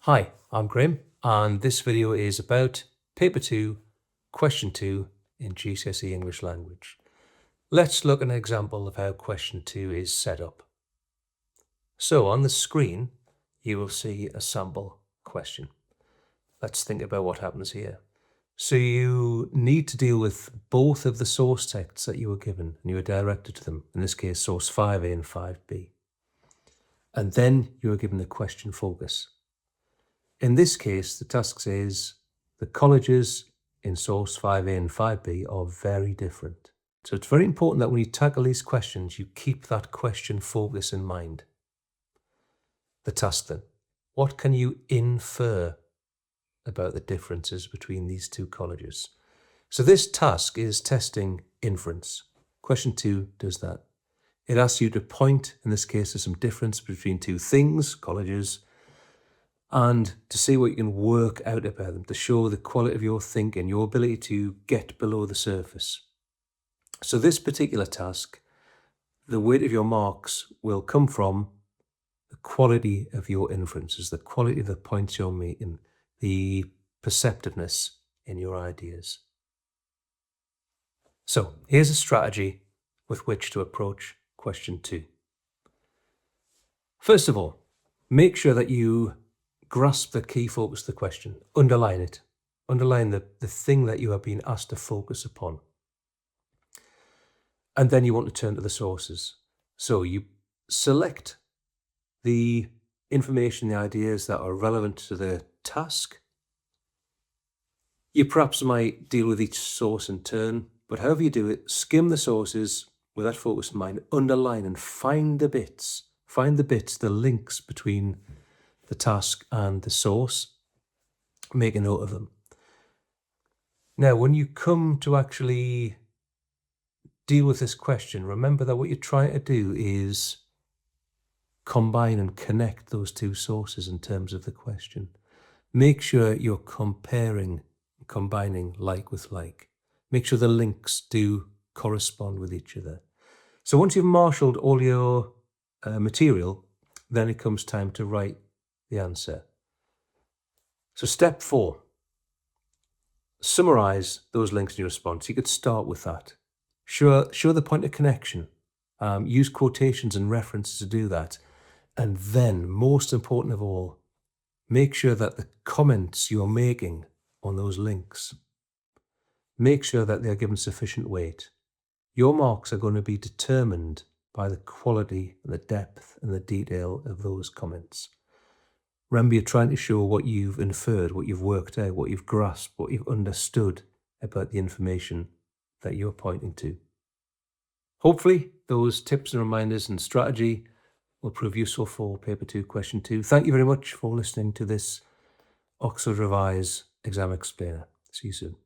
Hi, I'm Graham, and this video is about Paper 2, Question 2 in GCSE English Language. Let's look at an example of how Question 2 is set up. So on the screen, you will see a sample question. Let's think about what happens here. So you need to deal with both of the source texts that you were given, and you were directed to them, in this case, source 5A and 5B. And then you were given the question focus. In this case, the task says the colleges in source 5A and 5B are very different. So it's very important that when you tackle these questions, you keep that question focus in mind. The task then, what can you infer about the differences between these two colleges? So this task is testing inference. Question 2 does that. It asks you to point, in this case, to some difference between two things, colleges, and to see what you can work out about them, to show the quality of your thinking, your ability to get below the surface. So this particular task, the weight of your marks will come from the quality of your inferences, the quality of the points you're making, the perceptiveness in your ideas. So here's a strategy with which to approach question 2. First of all, make sure that you grasp the key focus of the question. Underline it. Underline the thing that you are being asked to focus upon. And then you want to turn to the sources. So you select the information, the ideas that are relevant to the task. You perhaps might deal with each source in turn, but however you do it, skim the sources with that focus in mind, underline and find the bits, the links between the task and the source. Make a note of them. Now, when you come to actually deal with this question, remember that what you're trying to do is combine and connect those two sources in terms of the question. Make sure you're combining like with like. Make sure the links do correspond with each other. So once you've marshaled all your material, then it comes time to write the answer. So step 4, summarize those links in your response. You could start with that. Show the point of connection. Use quotations and references to do that. And then, most important of all, make sure that the comments you're making on those links, make sure that they're given sufficient weight. Your marks are going to be determined by the quality, the depth, and the detail of those comments. Remember, you're trying to show what you've inferred, what you've worked out, what you've grasped, what you've understood about the information that you're pointing to. Hopefully, those tips and reminders and strategy will prove useful for Paper 2, Question 2. Thank you very much for listening to this Oxford Revise Exam Explainer. See you soon.